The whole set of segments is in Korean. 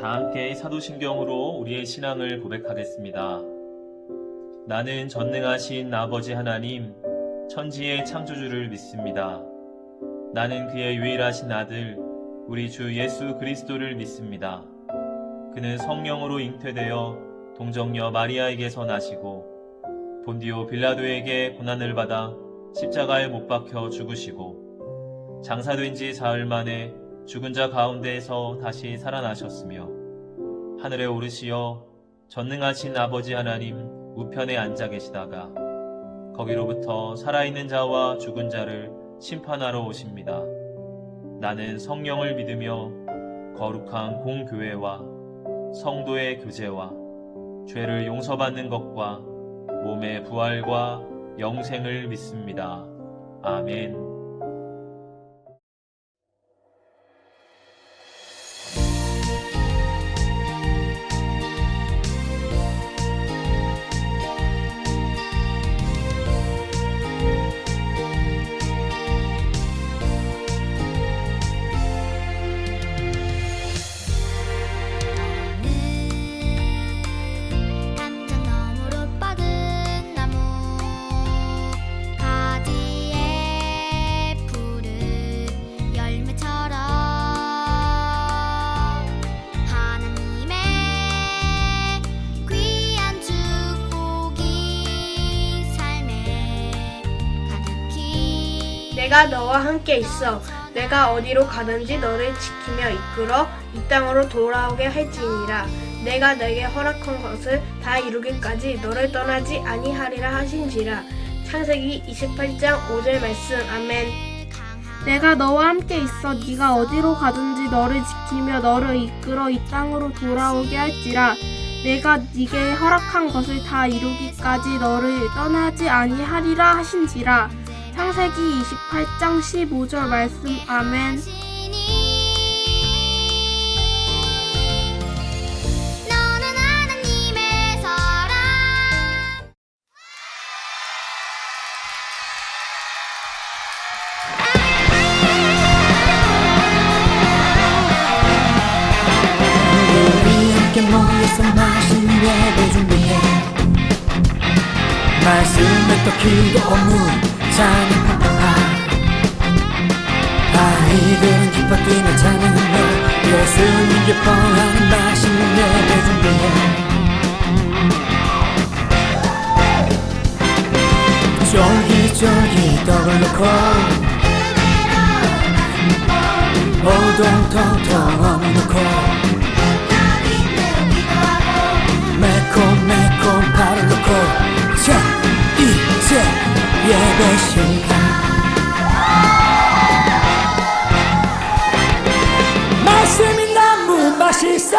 다 함께 사도신경으로 우리의 신앙을 고백하겠습니다. 나는 전능하신 아버지 하나님, 천지의 창조주를 믿습니다. 나는 그의 유일하신 아들, 우리 주 예수 그리스도를 믿습니다. 그는 성령으로 잉태되어 동정녀 마리아에게서 나시고 본디오 빌라도에게 고난을 받아 십자가에 못 박혀 죽으시고 장사된 지 사흘 만에 죽은 자 가운데에서 다시 살아나셨으며 하늘에 오르시어 전능하신 아버지 하나님 우편에 앉아 계시다가 거기로부터 살아있는 자와 죽은 자를 심판하러 오십니다. 나는 성령을 믿으며 거룩한 공교회와 성도의 교제와 죄를 용서받는 것과 몸의 부활과 영생을 믿습니다. 아멘. 내가 너와 함께 있어. 내가 어디로 가든지 너를 지키며 이끌어 이 땅으로 돌아오게 할지니라. 내가 내게 허락한 것을 다 이루기까지 너를 떠나지 아니하리라 하신지라. 창세기 28장 5절 말씀. 아멘. 내가 너와 함께 있어. 네가 어디로 가든지 너를 지키며 너를 이끌어 이 땅으로 돌아오게 할지라. 내가 네게 허락한 것을 다 이루기까지 너를 떠나지 아니하리라 하신지라. 창세기 28장 15절 말씀. 아멘. 우리 함께 모여서 맛있는 예배 준비해. 말씀에 또 기도 오문 찬양 팍팍팍. 아이들은 기뻐 뛰며 찬양하며 예수님 기뻐하는 맛있는 예배 준비해. 쫄깃쫄깃 떡을 넣고 오동통통 어묵 넣고 매콤매콤 파를 넣고 자 이제 예배 시간. 말씀이 너무 맛있어.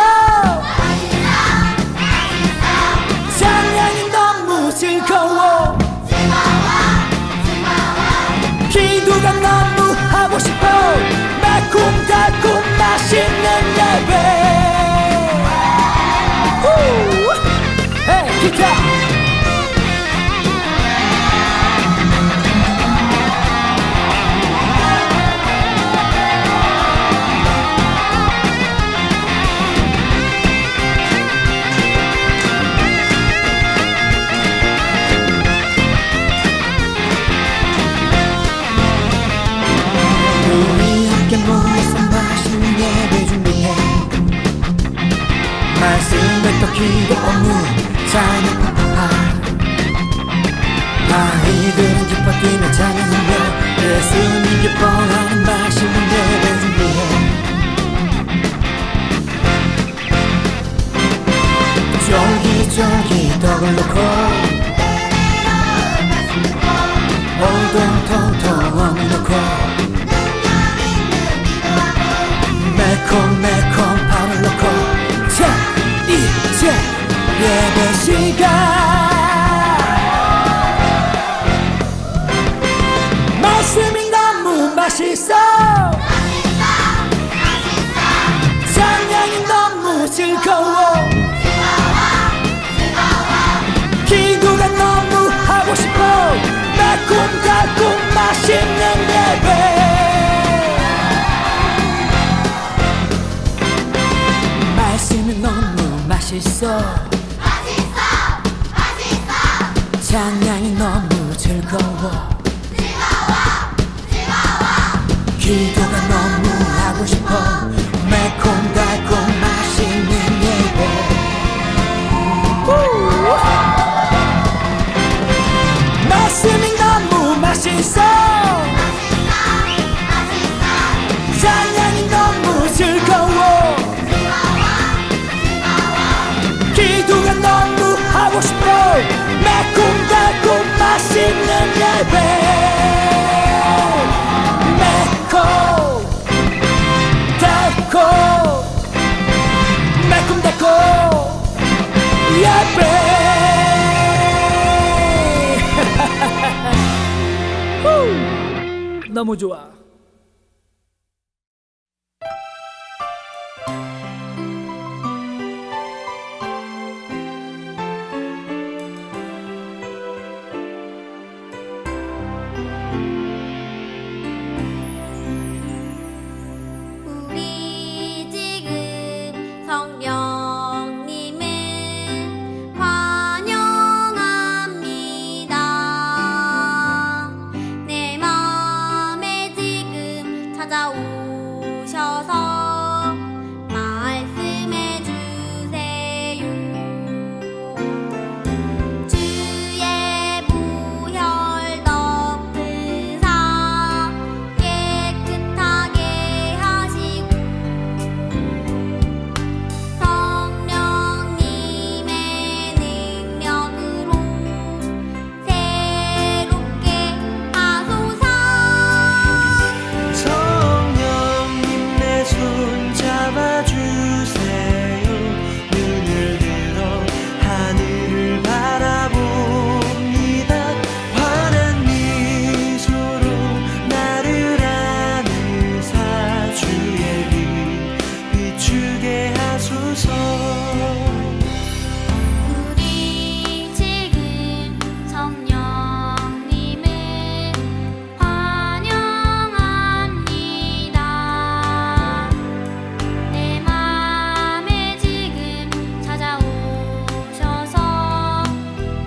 찬양이 너무 즐거워. 기도가 너무 하고 싶어. 매콤달콤 맛있는 예배. 헤이 기타. 말씀에 또 기도 오문 찬양 팍팍팍. 아이들은 기뻐 뛰며 찬양하며 예수님 기뻐하는 맛있는 예배 준비해. 쫄깃쫄깃 떡을 넣고 오동통통 어묵 넣고 매콤매콤 파를 넣고 자 이제 예배 시간. 말씀이 너무 맛있어. 찬양이 너무 즐거워. 기도가 너무 하고 싶어. 매콤달콤 맛있는 예배. 말씀 맛있어 찬양이 너무 즐거워 기도가 너무 하고 싶어 매콤달콤 맛있는 예배 말씀이 너무 맛있어 찬양이 너무 즐거워 기도가 너무 하고 싶어 매콤달콤 맛있는 예배 매콤달콤 예배 너무 좋아 우리 지금 성령님을 환영합니다. 내 맘에 지금 찾아오셔서 말씀해 주세요. 주의 보혈 덮으사 깨끗하게 하시고 성령님의 능력으로 새롭게 하소서. 성령님 내 손 잡아주세요. 눈을 들어 하늘을 바라봅니다. 환한 미소로 나를 안으사 주의 빛 비추게 하소서. 우리 지금 성령님을 환영합니다. 내 맘에 지금 찾아오셔서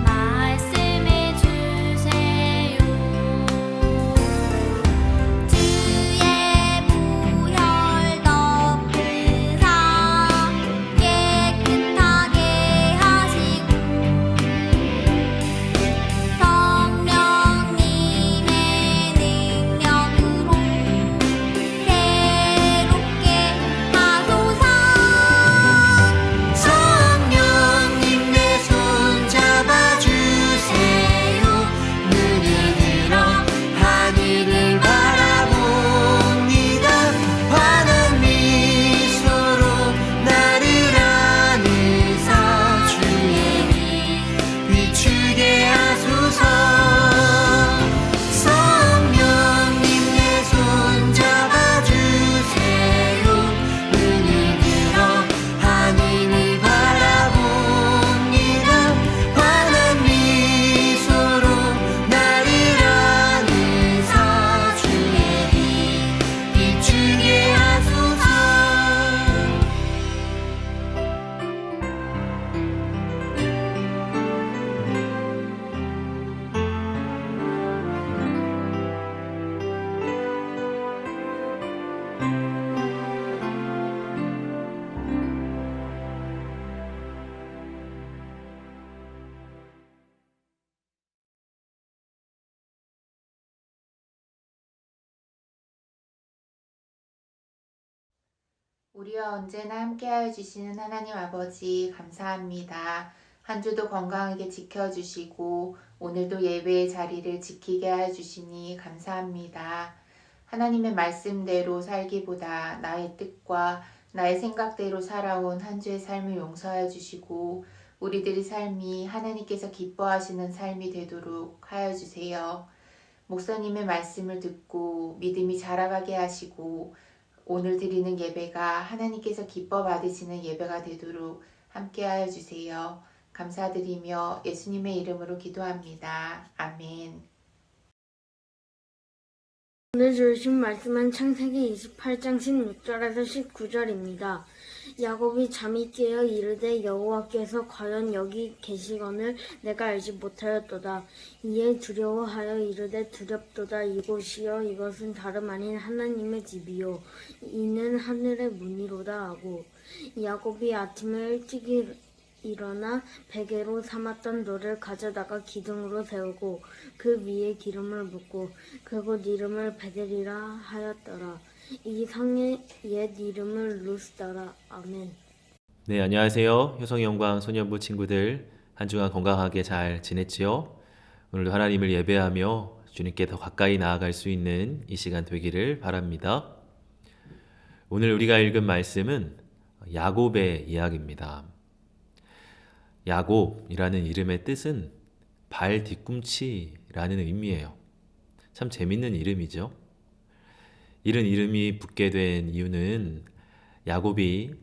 말씀해 주세요. 주의 보혈 덮으사 깨끗하게 하시고 성령님의 능력으로 새롭게 하소서. 성령님 내 손 잡아주세요. 눈을 들어 하늘을 바라봅니다. 환한 미소로 나를 안으사 주의 빛 비추게 하소서. 성령님 내 손 잡아주세요. 눈을 들어 하늘을 바라봅니다. 환한 미소로 나를 안으사 주의 빛 비추게 하소서. 우리와 언제나 함께하여 주시는 하나님 아버지 감사합니다. 한 주도 건강하게 지켜주시고 오늘도 예배의 자리를 지키게 하여 주시니 감사합니다. 하나님의 말씀대로 살기보다 나의 뜻과 나의 생각대로 살아온 한 주의 삶을 용서하여 주시고 우리들의 삶이 하나님께서 기뻐하시는 삶이 되도록 하여 주세요. 목사님의 말씀을 듣고 믿음이 자라가게 하시고 오늘 드리는 예배가 하나님께서 기뻐 받으시는 예배가 되도록 함께하여 주세요. 감사드리며 예수님의 이름으로 기도합니다. 아멘. 오늘 주신 말씀은 창세기 28장 16절에서 19절입니다. 야곱이 잠이 깨어 이르되 여호와께서 과연 여기 계시거늘 내가 알지 못하였도다. 이에 두려워하여 이르되 두렵도다. 이곳이여 이것은 다름 아닌 하나님의 집이요 이는 하늘의 문이로다 하고 야곱이 아침에 일찍 일어나 베개로 삼았던 돌을 가져다가 기둥으로 세우고 그 위에 기름을 붓고 그곳 이름을 베델이라 하였더라. 이 성의 옛 이름을 루스더라. 아멘. 네, 안녕하세요. 효성의 영광 소년부 친구들. 한 주간 건강하게 잘 지냈지요? 오늘도 하나님을 예배하며 주님께 더 가까이 나아갈 수 있는 이 시간 되기를 바랍니다. 오늘 우리가 읽은 말씀은 야곱의 이야기입니다. 야곱이라는 이름의 뜻은 발 뒤꿈치라는 의미예요. 참 재밌는 이름이죠. 이런 이름이 붙게 된 이유는 야곱이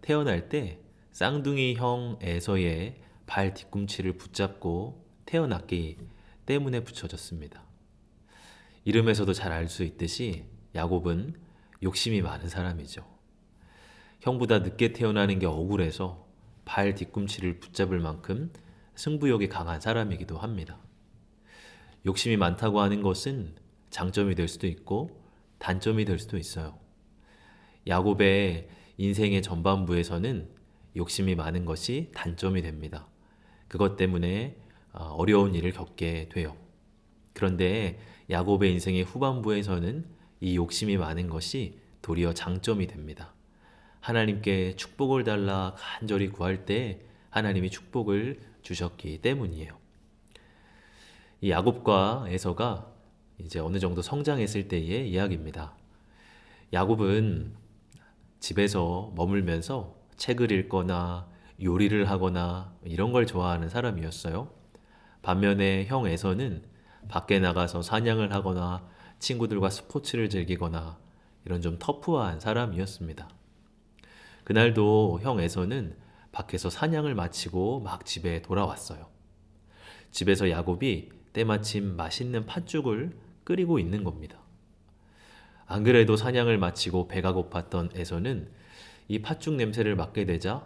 태어날 때 쌍둥이 형 에서의 발 뒤꿈치를 붙잡고 태어났기 때문에 붙여졌습니다. 이름에서도 잘 알 수 있듯이 야곱은 욕심이 많은 사람이죠. 형보다 늦게 태어나는 게 억울해서 발 뒤꿈치를 붙잡을 만큼 승부욕이 강한 사람이기도 합니다. 욕심이 많다고 하는 것은 장점이 될 수도 있고 단점이 될 수도 있어요. 야곱의 인생의 전반부에서는 욕심이 많은 것이 단점이 됩니다. 그것 때문에 어려운 일을 겪게 돼요. 그런데 야곱의 인생의 후반부에서는 이 욕심이 많은 것이 도리어 장점이 됩니다. 하나님께 축복을 달라 간절히 구할 때 하나님이 축복을 주셨기 때문이에요. 이 야곱과 에서가 이제 어느 정도 성장했을 때의 이야기입니다. 야곱은 집에서 머물면서 책을 읽거나 요리를 하거나 이런 걸 좋아하는 사람이었어요. 반면에 형 에서는 밖에 나가서 사냥을 하거나 친구들과 스포츠를 즐기거나 이런 좀 터프한 사람이었습니다. 그날도 형 에서는 밖에서 사냥을 마치고 막 집에 돌아왔어요. 집에서 야곱이 때마침 맛있는 팥죽을 끓이고 있는 겁니다. 안 그래도 사냥을 마치고 배가 고팠던 에서는 이 팥죽 냄새를 맡게 되자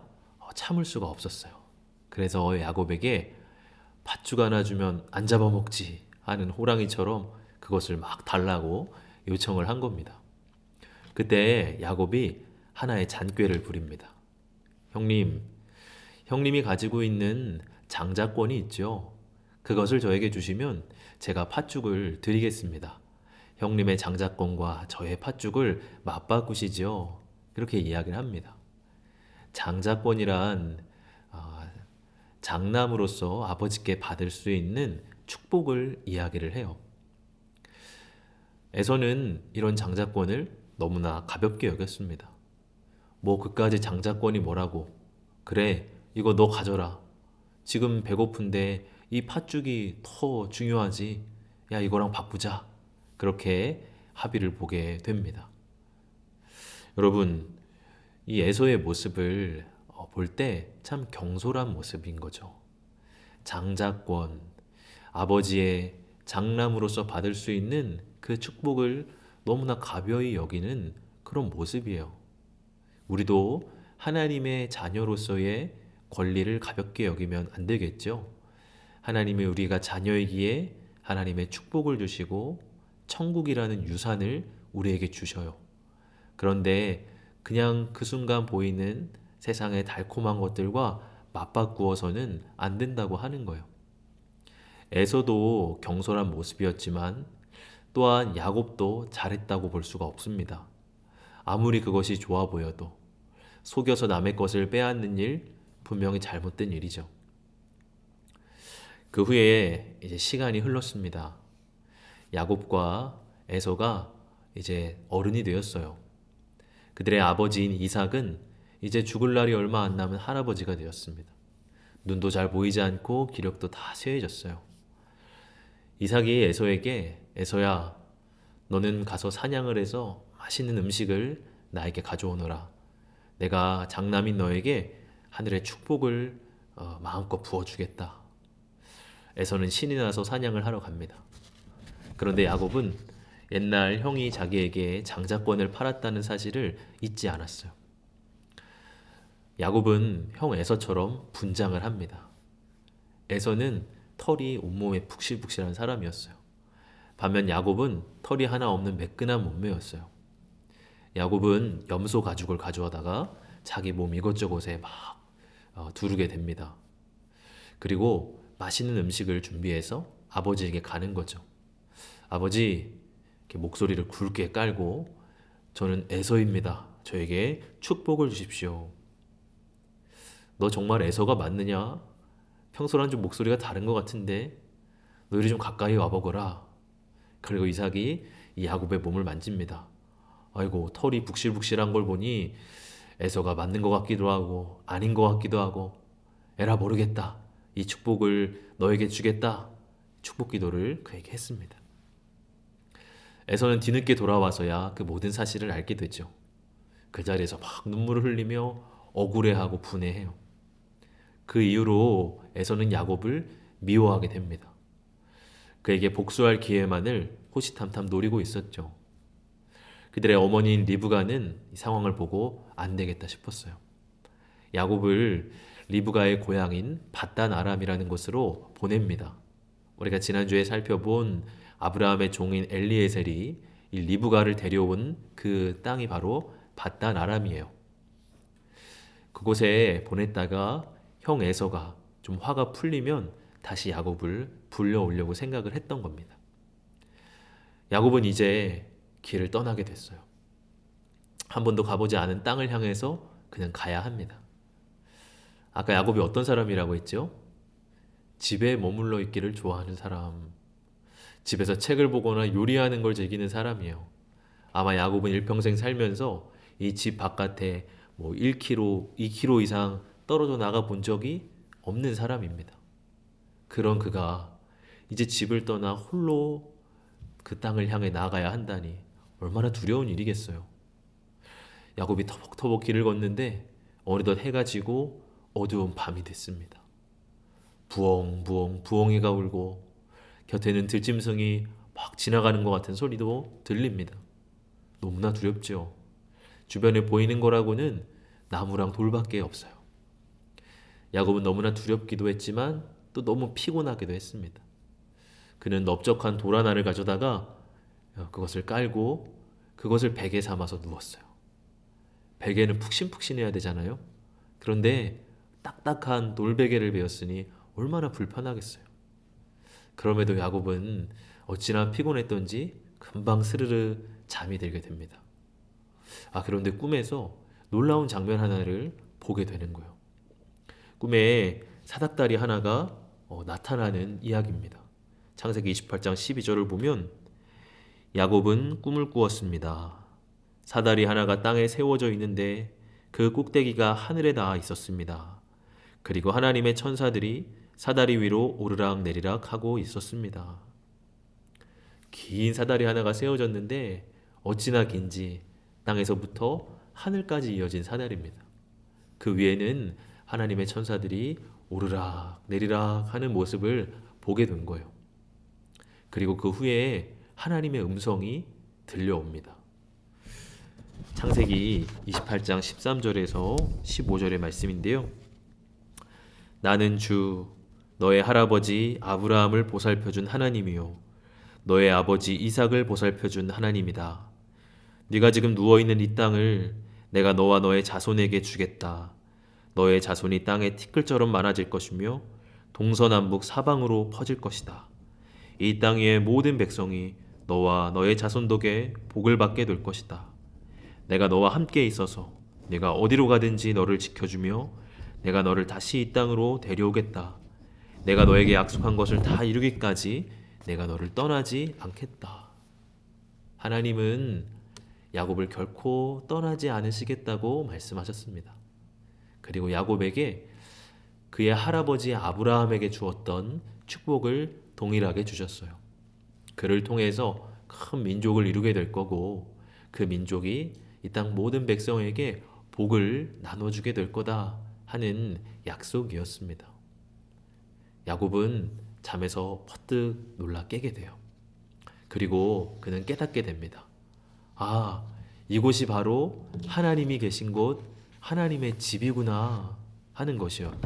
참을 수가 없었어요. 그래서 야곱에게 팥죽 하나 주면 안 잡아먹지 하는 호랑이처럼 그것을 막 달라고 요청을 한 겁니다. 그때 야곱이 하나의 잔꾀를 부립니다. 형님이 가지고 있는 장자권이 있죠. 그것을 저에게 주시면 제가 팥죽을 드리겠습니다. 형님의 장자권과 저의 팥죽을 맞바꾸시죠. 그렇게 이야기를 합니다. 장자권이란 장남으로서 아버지께 받을 수 있는 축복을 이야기를 해요. 에서는 이런 장자권을 너무나 가볍게 여겼습니다. 뭐 그까지 장자권이 뭐라고. 그래, 이거 너 가져라. 지금 배고픈데 이 팥죽이 더 중요하지. 야, 이거랑 바꾸자. 그렇게 합의를 보게 됩니다. 여러분, 이 에서의 모습을 볼 때 참 경솔한 모습인 거죠. 장자권, 아버지의 장남으로서 받을 수 있는 그 축복을 너무나 가벼이 여기는 그런 모습이에요. 우리도 하나님의 자녀로서의 권리를 가볍게 여기면 안 되겠죠. 하나님이 우리가 자녀이기에 하나님의 축복을 주시고 천국이라는 유산을 우리에게 주셔요. 그런데 그냥 그 순간 보이는 세상의 달콤한 것들과 맞바꾸어서는 안 된다고 하는 거예요. 에서도 경솔한 모습이었지만 또한 야곱도 잘했다고 볼 수가 없습니다. 아무리 그것이 좋아 보여도 속여서 남의 것을 빼앗는 일, 분명히 잘못된 일이죠. 그 후에 이제 시간이 흘렀습니다. 야곱과 에서가 이제 어른이 되었어요. 그들의 아버지인 이삭은 이제 죽을 날이 얼마 안 남은 할아버지가 되었습니다. 눈도 잘 보이지 않고 기력도 다 쇠해졌어요. 이삭이 에서에게 에서야, 너는 가서 사냥을 해서 맛있는 음식을 나에게 가져오너라. 내가 장남인 너에게 하늘의 축복을 마음껏 부어주겠다. 에서는 신이 나서 사냥을 하러 갑니다. 그런데 야곱은 옛날 형이 자기에게 장자권을 팔았다는 사실을 잊지 않았어요. 야곱은 형 에서처럼 분장을 합니다. 에서는 털이 온몸에 푹실푹실한 사람이었어요. 반면 야곱은 털이 하나 없는 매끈한 몸매였어요. 야곱은 염소 가죽을 가져다가 자기 몸 이것저것에 막 두르게 됩니다. 그리고 맛있는 음식을 준비해서 아버지에게 가는 거죠. 아버지, 이렇게 목소리를 굵게 깔고, 저는 에서입니다. 저에게 축복을 주십시오. 너 정말 에서가 맞느냐? 평소랑 좀 목소리가 다른 것 같은데 너 이리 좀 가까이 와보거라. 그리고 이삭이 이 야곱의 몸을 만집니다. 아이고, 털이 북실북실한 걸 보니 에서가 맞는 것 같기도 하고 아닌 것 같기도 하고, 에라 모르겠다. 이 축복을 너에게 주겠다. 축복 기도를 그에게 했습니다. 에서는 뒤늦게 돌아와서야 그 모든 사실을 알게 되죠. 그 자리에서 막 눈물을 흘리며 억울해하고 분해해요. 그 이후로 에서는 야곱을 미워하게 됩니다. 그에게 복수할 기회만을 호시탐탐 노리고 있었죠. 그들의 어머니인 리브가는 이 상황을 보고 안 되겠다 싶었어요. 야곱을 리브가의 고향인 밧단 아람이라는 곳으로 보냅니다. 우리가 지난주에 살펴본 아브라함의 종인 엘리에셀이 이 리브가를 데려온 그 땅이 바로 밧단 아람이에요. 그곳에 보냈다가 형 에서가 좀 화가 풀리면 다시 야곱을 불러오려고 생각을 했던 겁니다. 야곱은 이제 길을 떠나게 됐어요. 한 번도 가보지 않은 땅을 향해서 그냥 가야 합니다. 아까 야곱이 어떤 사람이라고 했죠? 집에 머물러 있기를 좋아하는 사람. 집에서 책을 보거나 요리하는 걸 즐기는 사람이에요. 아마 야곱은 일평생 살면서 이 집 바깥에 1km, 2km 이상 떨어져 나가 본 적이 없는 사람입니다. 그런 그가 이제 집을 떠나 홀로 그 땅을 향해 나가야 한다니 얼마나 두려운 일이겠어요. 야곱이 터벅터벅 길을 걷는데 어느덧 해가 지고 어두운 밤이 됐습니다. 부엉부엉 부엉이가 울고 곁에는 들짐승이 막 지나가는 것 같은 소리도 들립니다. 너무나 두렵죠. 주변에 보이는 거라고는 나무랑 돌밖에 없어요. 야곱은 너무나 두렵기도 했지만 또 너무 피곤하기도 했습니다. 그는 넓적한 돌 하나를 가져다가 그것을 깔고 그것을 베개 삼아서 누웠어요. 베개는 푹신푹신해야 되잖아요. 그런데 딱딱한 돌베개를 베었으니 얼마나 불편하겠어요. 그럼에도 야곱은 어찌나 피곤했던지 금방 스르르 잠이 들게 됩니다. 그런데 꿈에서 놀라운 장면 하나를 보게 되는 거예요. 꿈에 사닥다리 하나가 나타나는 이야기입니다. 창세기 28장 12절을 보면 야곱은 꿈을 꾸었습니다. 사다리 하나가 땅에 세워져 있는데 그 꼭대기가 하늘에 닿아 있었습니다. 그리고 하나님의 천사들이 사다리 위로 오르락 내리락 하고 있었습니다. 긴 사다리 하나가 세워졌는데 어찌나 긴지 땅에서부터 하늘까지 이어진 사다리입니다. 그 위에는 하나님의 천사들이 오르락 내리락 하는 모습을 보게 된 거예요. 그리고 그 후에 하나님의 음성이 들려옵니다. 창세기 28장 13절에서 15절의 말씀인데요. 나는 주 너의 할아버지 아브라함을 보살펴준 하나님이요 너의 아버지 이삭을 보살펴준 하나님이다. 네가 지금 누워있는 이 땅을 내가 너와 너의 자손에게 주겠다. 너의 자손이 땅에 티끌처럼 많아질 것이며 동서남북 사방으로 퍼질 것이다. 이 땅 위의 모든 백성이 너와 너의 자손 덕에 복을 받게 될 것이다. 내가 너와 함께 있어서 네가 어디로 가든지 너를 지켜주며 내가 너를 다시 이 땅으로 데려오겠다. 내가 너에게 약속한 것을 다 이루기까지 내가 너를 떠나지 않겠다. 하나님은 야곱을 결코 떠나지 않으시겠다고 말씀하셨습니다. 그리고 야곱에게 그의 할아버지 아브라함에게 주었던 축복을 동일하게 주셨어요. 그를 통해서 큰 민족을 이루게 될 거고 그 민족이 이 땅 모든 백성에게 복을 나눠주게 될 거다 하는 약속이었습니다. 야곱은 잠에서 퍼뜩 놀라 깨게 돼요. 그리고 그는 깨닫게 됩니다. 아, 이곳이 바로 하나님이 계신 곳, 하나님의 집이구나 하는 것이요.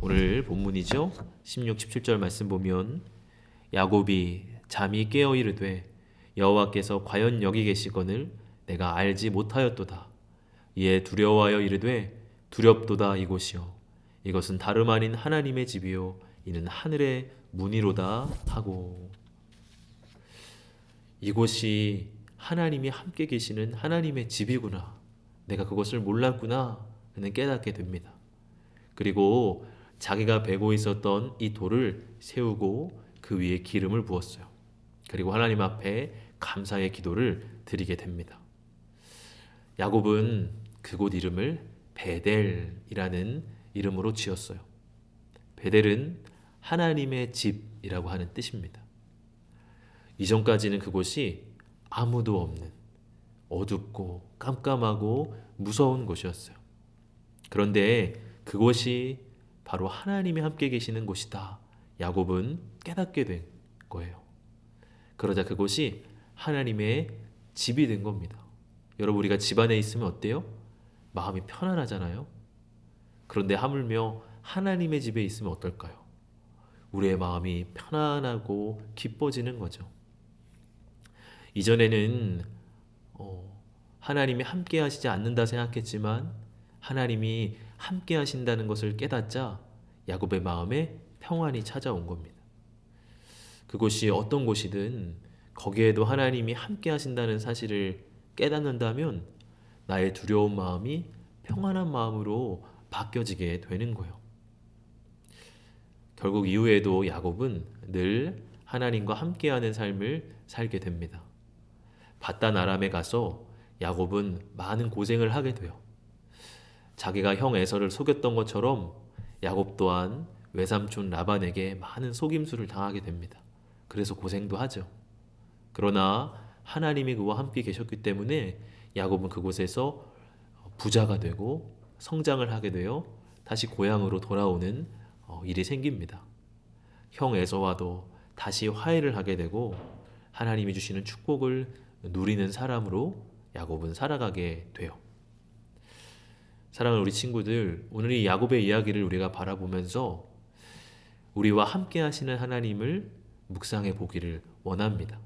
오늘 본문이죠. 16, 17절 말씀 보면 야곱이 잠이 깨어 이르되 여호와께서 과연 여기 계시거늘 내가 알지 못하였도다. 이에 두려워하여 이르되 두렵도다 이곳이요 이것은 다름 아닌 하나님의 집이요 이는 하늘의 문이로다 하고, 이곳이 하나님이 함께 계시는 하나님의 집이구나, 내가 그것을 몰랐구나 그는 깨닫게 됩니다. 그리고 자기가 베고 있었던 이 돌을 세우고 그 위에 기름을 부었어요. 그리고 하나님 앞에 감사의 기도를 드리게 됩니다. 야곱은 그곳 이름을 베델이라는 이름으로 지었어요. 베델은 하나님의 집이라고 하는 뜻입니다. 이전까지는 그곳이 아무도 없는 어둡고 깜깜하고 무서운 곳이었어요. 그런데 그곳이 바로 하나님이 함께 계시는 곳이다. 야곱은 깨닫게 된 거예요. 그러자 그곳이 하나님의 집이 된 겁니다. 여러분, 우리가 집 안에 있으면 어때요? 마음이 편안하잖아요. 그런데 하물며 하나님의 집에 있으면 어떨까요? 우리의 마음이 편안하고 기뻐지는 거죠. 이전에는 하나님이 함께 하시지 않는다 생각했지만 하나님이 함께 하신다는 것을 깨닫자 야곱의 마음에 평안이 찾아온 겁니다. 그곳이 어떤 곳이든 거기에도 하나님이 함께 하신다는 사실을 깨닫는다면 나의 두려운 마음이 평안한 마음으로 바뀌어지게 되는 거예요. 결국 이후에도 야곱은 늘 하나님과 함께하는 삶을 살게 됩니다. 바단 아람에 가서 야곱은 많은 고생을 하게 돼요. 자기가 형 에서를 속였던 것처럼 야곱 또한 외삼촌 라반에게 많은 속임수를 당하게 됩니다. 그래서 고생도 하죠. 그러나 하나님이 그와 함께 계셨기 때문에 야곱은 그곳에서 부자가 되고 성장을 하게 되어 다시 고향으로 돌아오는 일이 생깁니다. 형 에서와도 다시 화해를 하게 되고 하나님이 주시는 축복을 누리는 사람으로 야곱은 살아가게 돼요. 사랑하는 우리 친구들, 오늘 이 야곱의 이야기를 우리가 바라보면서 우리와 함께 하시는 하나님을 묵상해 보기를 원합니다.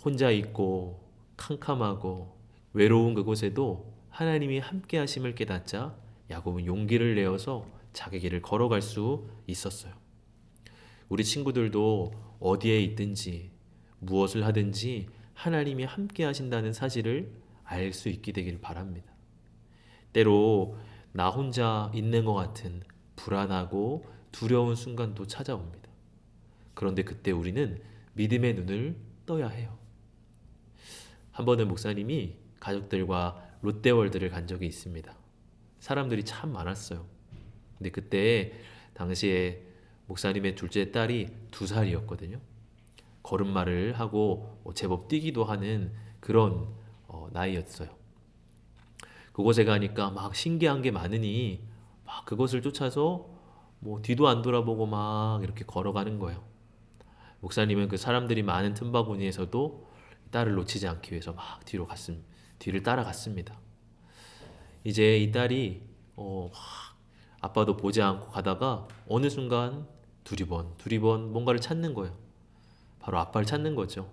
혼자 있고 캄캄하고 외로운 그곳에도 하나님이 함께 하심을 깨닫자 야곱은 용기를 내어서 자기 길을 걸어갈 수 있었어요. 우리 친구들도 어디에 있든지 무엇을 하든지 하나님이 함께 하신다는 사실을 알 수 있게 되길 바랍니다. 때로 나 혼자 있는 것 같은 불안하고 두려운 순간도 찾아옵니다. 그런데 그때 우리는 믿음의 눈을 떠야 해요. 한 번은 목사님이 가족들과 롯데월드를 간 적이 있습니다. 사람들이 참 많았어요. 근데 그때 당시에 목사님의 둘째 딸이 2살이었거든요. 걸음마를 하고 제법 뛰기도 하는 그런 나이였어요. 그곳에 가니까 막 신기한 게 많으니 막 그것을 쫓아서 뭐 뒤도 안 돌아보고 막 이렇게 걸어가는 거예요. 목사님은 그 사람들이 많은 틈바구니에서도 딸을 놓치지 않기 위해서 막 뒤를 따라갔습니다. 이제 이 딸이 아빠도 보지 않고 가다가 어느 순간 두리번 뭔가를 찾는 거예요. 바로 아빠를 찾는 거죠.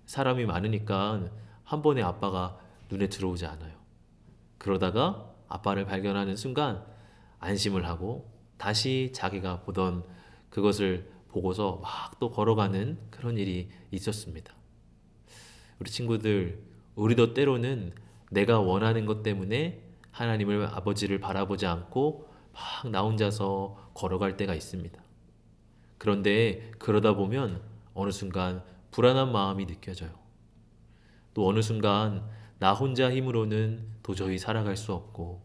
사람이 많으니까 한 번에 아빠가 눈에 들어오지 않아요. 그러다가 아빠를 발견하는 순간 안심을 하고 다시 자기가 보던 그것을 보고서 막 또 걸어가는 그런 일이 있었습니다. 우리 친구들, 우리도 때로는 내가 원하는 것 때문에 하나님을 아버지를 바라보지 않고 막 나 혼자서 걸어갈 때가 있습니다. 그런데 그러다 보면 어느 순간 불안한 마음이 느껴져요. 또 어느 순간 나 혼자 힘으로는 도저히 살아갈 수 없고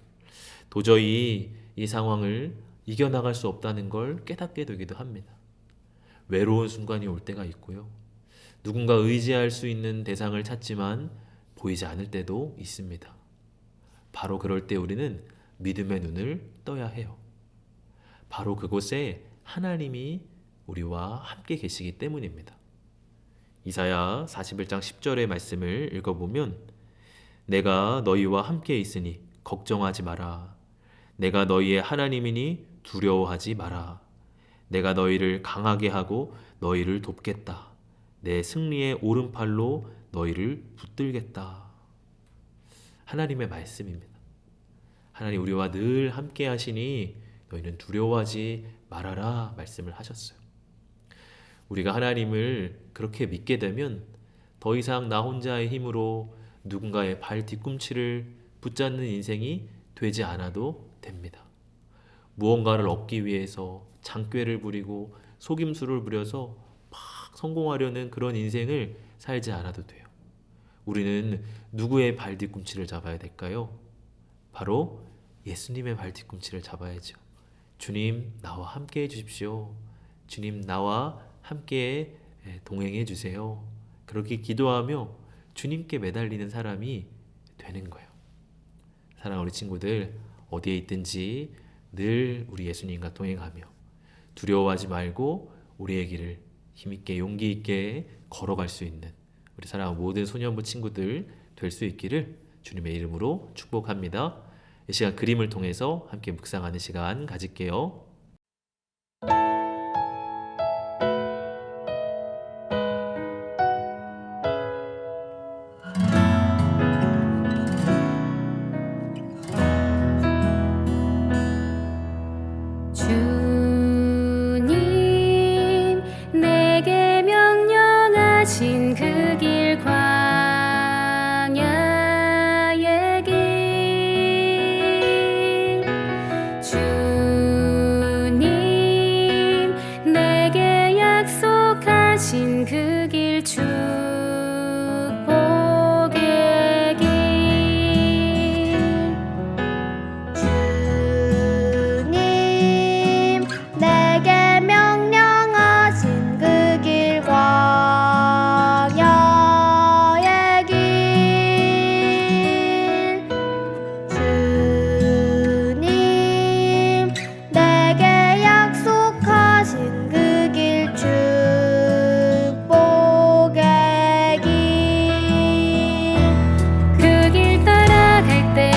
도저히 이 상황을 이겨나갈 수 없다는 걸 깨닫게 되기도 합니다. 외로운 순간이 올 때가 있고요. 누군가 의지할 수 있는 대상을 찾지만 보이지 않을 때도 있습니다. 바로 그럴 때 우리는 믿음의 눈을 떠야 해요. 바로 그곳에 하나님이 우리와 함께 계시기 때문입니다. 이사야 41장 10절의 말씀을 읽어보면 내가 너희와 함께 있으니 걱정하지 마라. 내가 너희의 하나님이니 두려워하지 마라. 내가 너희를 강하게 하고 너희를 돕겠다. 내 승리의 오른팔로 너희를 붙들겠다. 하나님의 말씀입니다. 하나님 우리와 늘 함께 하시니 너희는 두려워하지 말아라 말씀을 하셨어요. 우리가 하나님을 그렇게 믿게 되면 더 이상 나 혼자의 힘으로 누군가의 발 뒤꿈치를 붙잡는 인생이 되지 않아도 됩니다. 무언가를 얻기 위해서 장꾀를 부리고 속임수를 부려서 막 성공하려는 그런 인생을 살지 않아도 돼요. 우리는 누구의 발 뒤꿈치를 잡아야 될까요? 바로 예수님의 발 뒤꿈치를 잡아야죠. 주님 나와 함께 해주십시오. 주님 나와 함께 동행해 주세요. 그렇게 기도하며 주님께 매달리는 사람이 되는 거예요. 사랑하는 우리 친구들, 어디에 있든지 늘 우리 예수님과 동행하며 두려워하지 말고 우리의 길을 힘있게 용기 있게 걸어갈 수 있는 우리 사랑하는 모든 소년부 친구들 될 수 있기를 주님의 이름으로 축복합니다. 이 시간 그림을 통해서 함께 묵상하는 시간 가질게요. 주님 내게 명령하신 그 길 광야의 길 주님 내게 약속하신 그 길 축복의 길 주님 내게 명령하신 그 길 광야의 길 주님 내게 약속하신 그 길 축복의 길 그 길 따라갈 때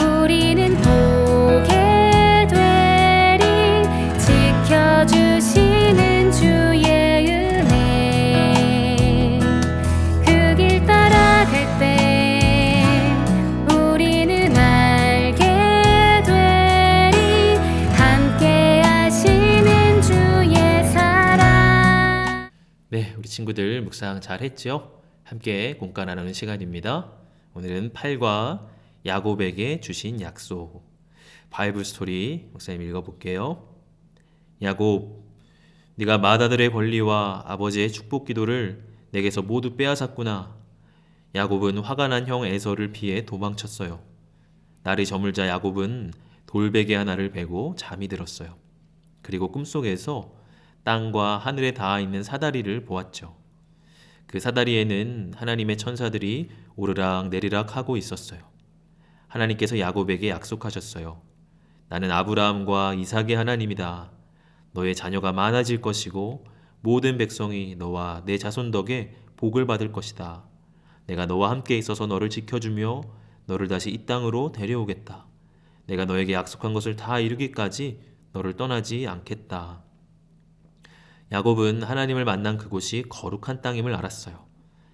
우리는 보게 되리 지켜주시는 주의 은혜 그 길 따라갈 때 우리는 알게 되리 함께 하시는 주의 사랑. 네, 우리 친구들 묵상 잘 했죠? 함께 공과 나누는 시간입니다. 오늘은 8과 야곱에게 주신 약속. 바이블 스토리 목사님 읽어볼게요. 야곱, 네가 맏아들의 권리와 아버지의 축복 기도를 내게서 모두 빼앗았구나. 야곱은 화가 난 형 에서를 피해 도망쳤어요. 날이 저물자 야곱은 돌베개 하나를 베고 잠이 들었어요. 그리고 꿈속에서 땅과 하늘에 닿아 있는 사다리를 보았죠. 그 사다리에는 하나님의 천사들이 오르락 내리락 하고 있었어요. 하나님께서 야곱에게 약속하셨어요. 나는 아브라함과 이삭의 하나님이다. 너의 자녀가 많아질 것이고 모든 백성이 너와 내 자손 덕에 복을 받을 것이다. 내가 너와 함께 있어서 너를 지켜주며 너를 다시 이 땅으로 데려오겠다. 내가 너에게 약속한 것을 다 이루기까지 너를 떠나지 않겠다. 야곱은 하나님을 만난 그곳이 거룩한 땅임을 알았어요.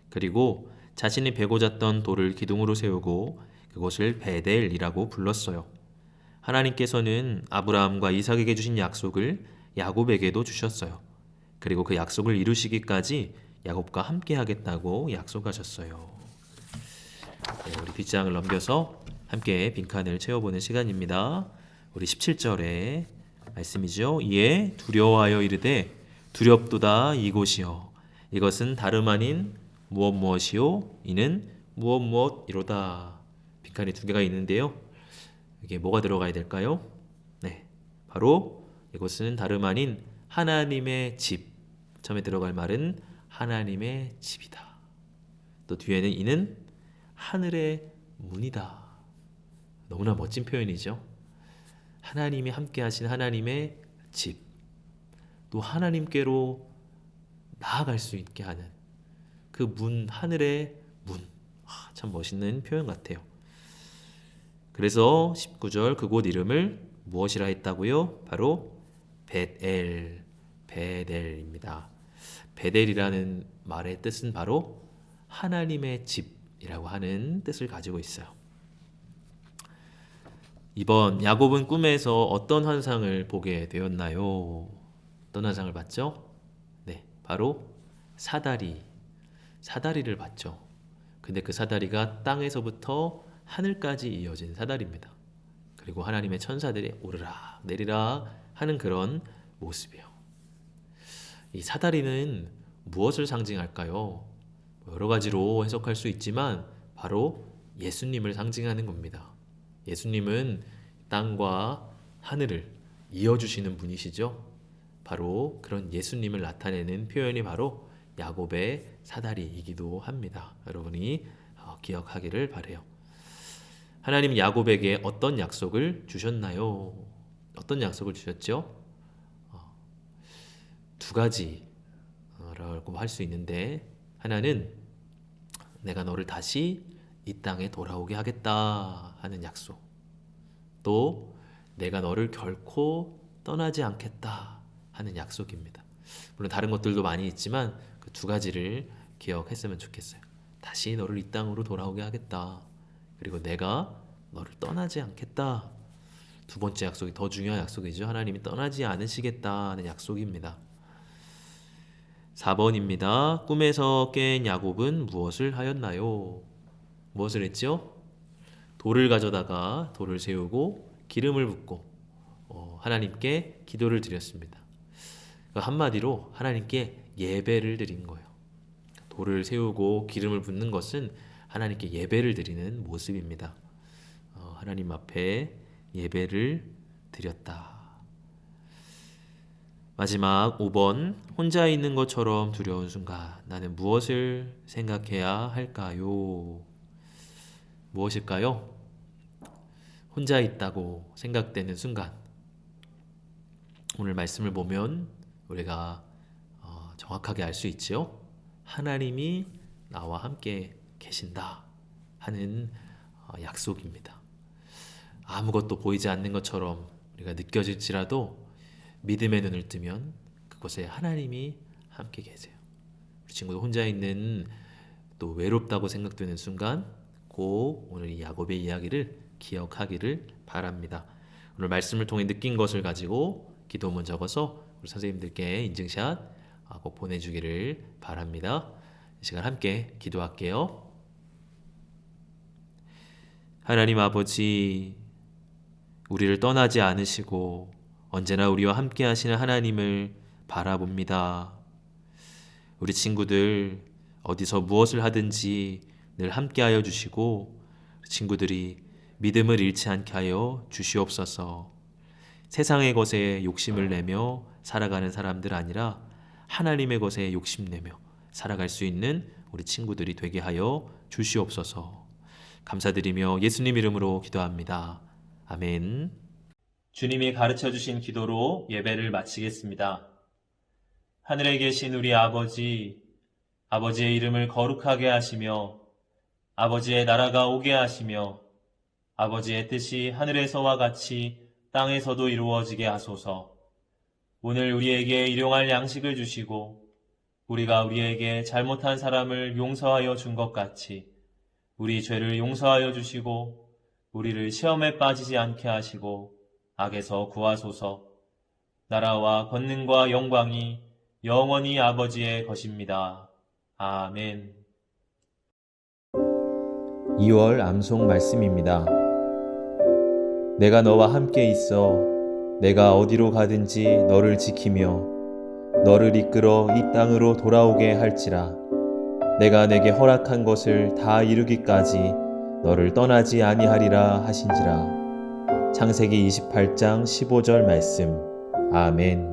그리고 자신이 베고 잤던 돌을 기둥으로 세우고 그곳을 베델이라고 불렀어요. 하나님께서는 아브라함과 이삭에게 주신 약속을 야곱에게도 주셨어요. 그리고 그 약속을 이루시기까지 야곱과 함께 하겠다고 약속하셨어요. 네, 우리 뒷장을 넘겨서 함께 빈칸을 채워보는 시간입니다. 우리 17절의 말씀이죠. 이에 두려워하여 이르되 두렵도다 이곳이요 이것은 다름 아닌 무엇이요 이는 무엇이로다. 빈칸이 두 개가 있는데요. 이게 뭐가 들어가야 될까요? 네, 바로 이것은 다름 아닌 하나님의 집. 처음에 들어갈 말은 하나님의 집이다. 또 뒤에는 이는 하늘의 문이다. 너무나 멋진 표현이죠. 하나님이 함께 하신 하나님의 집. 또 하나님께로 나아갈 수 있게 하는 그 문, 하늘의 문. 참 멋있는 표현 같아요. 그래서 19절 그곳 이름을 무엇이라 했다고요? 바로 베델입니다. 베델이라는 말의 뜻은 바로 하나님의 집이라고 하는 뜻을 가지고 있어요. 이번 야곱은 꿈에서 어떤 환상을 보게 되었나요? 어떤 환상을 봤죠? 네, 바로 사다리를 봤죠. 근데 그 사다리가 땅에서부터 하늘까지 이어진 사다리입니다. 그리고 하나님의 천사들이 오르락 내리락 하는 그런 모습이에요. 이 사다리는 무엇을 상징할까요? 여러 가지로 해석할 수 있지만 바로 예수님을 상징하는 겁니다. 예수님은 땅과 하늘을 이어주시는 분이시죠. 바로 그런 예수님을 나타내는 표현이 바로 야곱의 사다리이기도 합니다. 여러분이 기억하기를 바라요. 하나님 야곱에게 어떤 약속을 주셨나요? 어떤 약속을 주셨죠? 두 가지라고 할 수 있는데, 하나는 내가 너를 다시 이 땅에 돌아오게 하겠다 하는 약속, 또 내가 너를 결코 떠나지 않겠다 하는 약속입니다. 물론 다른 것들도 많이 있지만 그 두 가지를 기억했으면 좋겠어요. 다시 너를 이 땅으로 돌아오게 하겠다, 그리고 내가 너를 떠나지 않겠다. 두 번째 약속이 더 중요한 약속이죠. 하나님이 떠나지 않으시겠다 하는 약속입니다. 4번입니다. 꿈에서 깬 야곱은 무엇을 하였나요? 무엇을 했죠? 돌을 가져다가 돌을 세우고 기름을 붓고 하나님께 기도를 드렸습니다. 한마디로 하나님께 예배를 드린 거예요. 돌을 세우고 기름을 붓는 것은 하나님께 예배를 드리는 모습입니다. 하나님 앞에 예배를 드렸다. 마지막 5번, 혼자 있는 것처럼 두려운 순간 나는 무엇을 생각해야 할까요? 무엇일까요? 혼자 있다고 생각되는 순간, 오늘 말씀을 보면 우리가 정확하게 알 수 있죠. 하나님이 나와 함께 계신다 하는 약속입니다. 아무것도 보이지 않는 것처럼 우리가 느껴질지라도 믿음의 눈을 뜨면 그곳에 하나님이 함께 계세요. 우리 친구도 혼자 있는, 또 외롭다고 생각되는 순간 꼭 오늘 이 야곱의 이야기를 기억하기를 바랍니다. 오늘 말씀을 통해 느낀 것을 가지고 기도문 적어서 우리 선생님들께 인증샷 꼭 보내주기를 바랍니다. 이 시간 함께 기도할게요. 하나님 아버지, 우리를 떠나지 않으시고 언제나 우리와 함께 하시는 하나님을 바라봅니다. 우리 친구들 어디서 무엇을 하든지 늘 함께 하여 주시고, 친구들이 믿음을 잃지 않게 하여 주시옵소서. 세상의 것에 욕심을 내며 살아가는 사람들 아니라 하나님의 것에 욕심내며 살아갈 수 있는 우리 친구들이 되게 하여 주시옵소서. 감사드리며 예수님 이름으로 기도합니다. 아멘. 주님이 가르쳐 주신 기도로 예배를 마치겠습니다. 하늘에 계신 우리 아버지, 아버지의 이름을 거룩하게 하시며 아버지의 나라가 오게 하시며 아버지의 뜻이 하늘에서와 같이 땅에서도 이루어지게 하소서. 오늘 우리에게 일용할 양식을 주시고 우리가 우리에게 잘못한 사람을 용서하여 준 것 같이 우리 죄를 용서하여 주시고 우리를 시험에 빠지지 않게 하시고 악에서 구하소서. 나라와 권능과 영광이 영원히 아버지의 것입니다. 아멘. 2월 암송 말씀입니다. 내가 너와 함께 있어 내가 어디로 가든지 너를 지키며 너를 이끌어 이 땅으로 돌아오게 할지라. 내가 내게 허락한 것을 다 이루기까지 너를 떠나지 아니하리라 하신지라. 창세기 28장 15절 말씀. 아멘.